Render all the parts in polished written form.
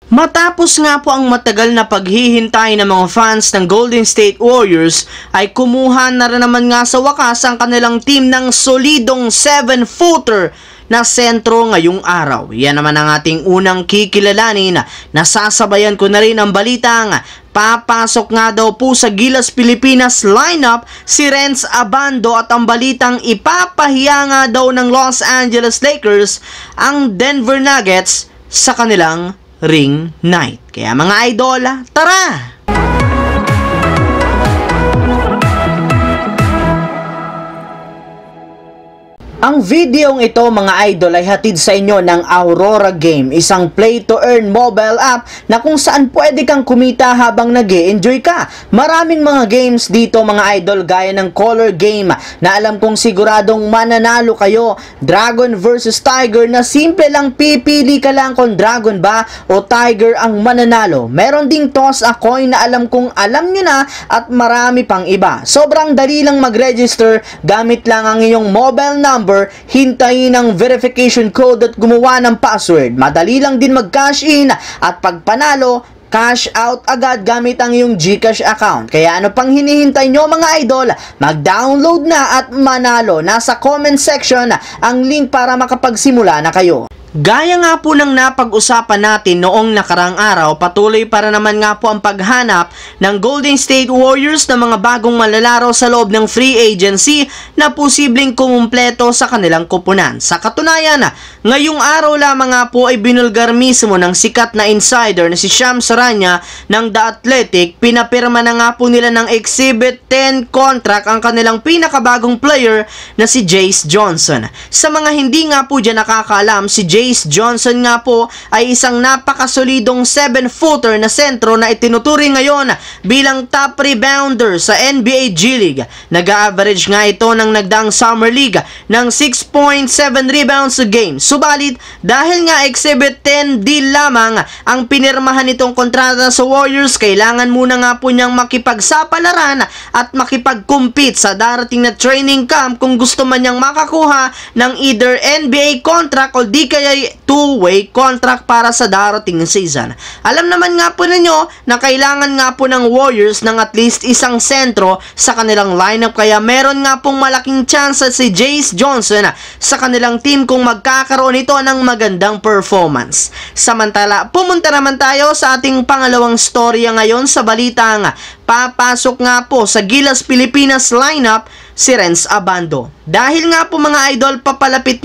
Matapos nga po ang matagal na paghihintay ng mga fans ng Golden State Warriors ay kumuha na rin naman nga sa wakas ang kanilang team ng solidong 7-footer na sentro ngayong araw. Yan naman ang ating unang kikilalanin. Nasasabayan ko na rin ang balitang papasok nga daw po sa Gilas Pilipinas lineup si Renz Abando at ang balitang ipapahiya nga daw ng Los Angeles Lakers ang Denver Nuggets sa kanilang ring night. Kaya mga idol, tara! Ang videong ito mga idol ay hatid sa inyo ng Aurora Game, isang play-to-earn mobile app na kung saan pwede kang kumita habang nag-e-enjoy ka. Maraming mga games dito mga idol gaya ng Color Game na alam kong siguradong mananalo kayo. Dragon vs Tiger na simple lang pipili ka lang kung Dragon ba o Tiger ang mananalo. Meron ding Toss a Coin na alam kong alam nyo na at marami pang iba. Sobrang dali lang mag-register, gamit lang ang iyong mobile number, hintayin ang verification code at gumawa ng password. Madali lang din mag-cash in at pag panalo, cash out agad gamit ang iyong GCash account. Kaya ano pang hinihintay nyo mga idol? Mag-download na at manalo. Nasa comment section ang link para makapagsimula na kayo. Gaya nga po ng napag-usapan natin noong nakarang araw, patuloy para naman nga po ang paghanap ng Golden State Warriors ng mga bagong malalaro sa loob ng free agency na posibleng kumumpleto sa kanilang kupunan. Sa katunayan, ngayong araw lamang nga po ay binulgar mismo ng sikat na insider na si Shams Charania ng The Athletic. Pinapirma na nga po nila ng Exhibit 10 contract ang kanilang pinakabagong player na si Jace Johnson. Sa mga hindi nga po dyan nakakaalam, si Jace Johnson nga po ay isang napakasolidong 7-footer na sentro na itinuturing ngayon bilang top rebounder sa NBA G League. Nag-average nga ito ng nagdaang Summer League ng 6.7 rebounds a game. Subalit, dahil nga Exhibit 10 deal lamang ang pinirmahan nitong kontrata sa Warriors, kailangan muna nga po niyang makipagsapalaran at makipag-compete sa darating na training camp kung gusto man niyang makakuha ng either NBA contract o di kaya two-way contract para sa darating na season. Alam naman nga po ninyo na kailangan nga po ng Warriors ng at least isang sentro sa kanilang lineup, kaya meron nga pong malaking chance si Jace Johnson sa kanilang team kung magkakaroon ito ng magandang performance. Samantala, pumunta naman tayo sa ating pangalawang storya ngayon sa balitang papasok nga po sa Gilas Pilipinas lineup si Renz Abando. Dahil nga po mga idol, papalapit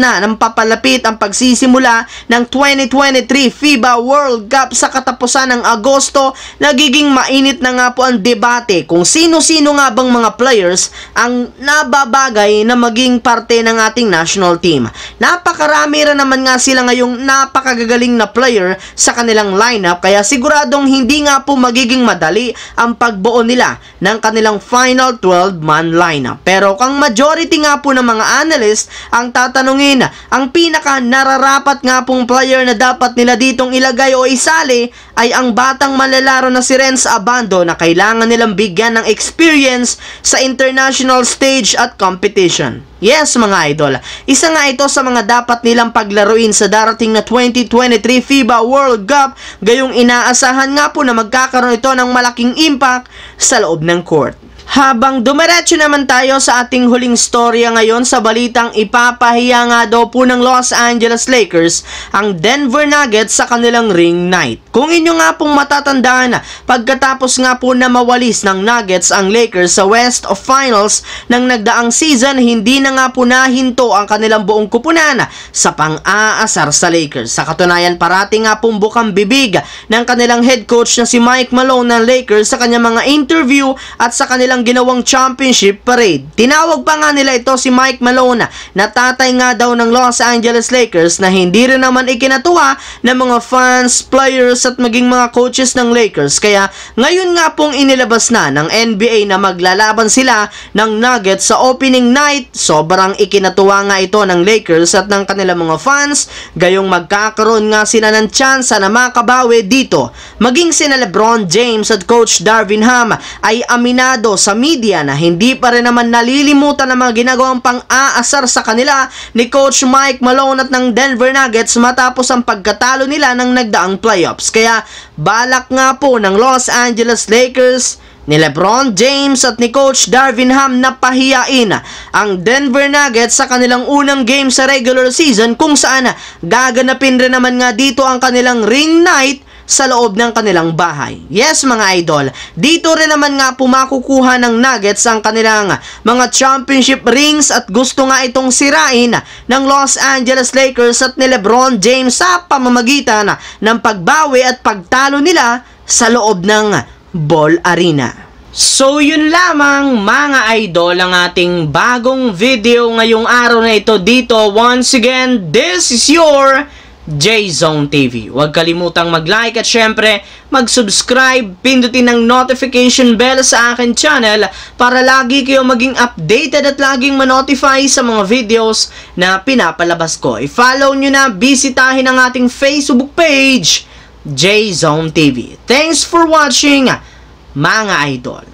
ang pagsisimula ng 2023 FIBA World Cup sa katapusan ng Agosto, nagiging mainit na nga po ang debate kung sino-sino nga bang mga players ang nababagay na maging parte ng ating national team. Napakarami rin naman nga sila ngayong napakagagaling na player sa kanilang lineup, kaya siguradong hindi nga po magiging madali ang pagbuo nila ng kanilang final 12-man lineup. Pero kung majority nga po ng mga analyst ang tatanungin, ang pinaka nararapat nga pong player na dapat nila ditong ilagay o isali ay ang batang manlalaro na si Renz Abando na kailangan nilang bigyan ng experience sa international stage at competition. Yes mga idol, isa nga ito sa mga dapat nilang paglaruin sa darating na 2023 FIBA World Cup, gayong inaasahan nga po na magkakaroon ito ng malaking impact sa loob ng court. Habang dumiretso naman tayo sa ating huling storya ngayon sa balitang ipapahiya nga daw po ng Los Angeles Lakers ang Denver Nuggets sa kanilang ring night. Kung inyo nga pong matatandaan, pagkatapos nga po na mawalis ng Nuggets ang Lakers sa West of Finals ng nagdaang season, hindi na nga po nahinto ang kanilang buong kupunan sa pang-aasar sa Lakers. Sa katunayan, parati nga pong bukang bibig ng kanilang head coach na si Mike Malone ng Lakers sa kanyang mga interview at sa kanilang ginawang championship parade. Tinawag pa nga nila ito si Mike Malone na tatay nga daw ng Los Angeles Lakers, na hindi rin naman ikinatuwa ng mga fans, players at maging mga coaches ng Lakers. Kaya ngayon nga pong inilabas na ng NBA na maglalaban sila ng Nuggets sa opening night. Sobrang ikinatuwa nga ito ng Lakers at ng kanilang mga fans, gayong magkakaroon nga sila ng tsansa na makabawi dito. Maging sina LeBron James at Coach Darvin Ham ay aminado sa media na hindi pa rin naman nalilimutan ng mga ginagawang pang-aasar sa kanila ni Coach Mike Malone at ng Denver Nuggets matapos ang pagkatalo nila ng nagdaang playoffs. Kaya balak nga po ng Los Angeles Lakers, ni LeBron James at ni Coach Darvin Ham na pahiyain ang Denver Nuggets sa kanilang unang game sa regular season, kung saan gaganapin rin naman nga dito ang kanilang ring night sa loob ng kanilang bahay. Yes mga idol, dito rin naman nga pumakukuha ng Nuggets ang kanilang mga championship rings at gusto nga itong sirain ng Los Angeles Lakers at ni LeBron James sa pamamagitan ng pagbawi at pagtalo nila sa loob ng Ball Arena. So yun lamang mga idol ang ating bagong video ngayong araw na ito dito. Once again, this is your J-Zone TV. Huwag kalimutang mag-like at syempre mag-subscribe, pindutin ang notification bell sa akin channel para lagi kayo maging updated at laging ma-notify sa mga videos na pinapalabas ko. I-follow nyo na, bisitahin ang ating Facebook page, J-Zone TV. Thanks for watching, mga idol.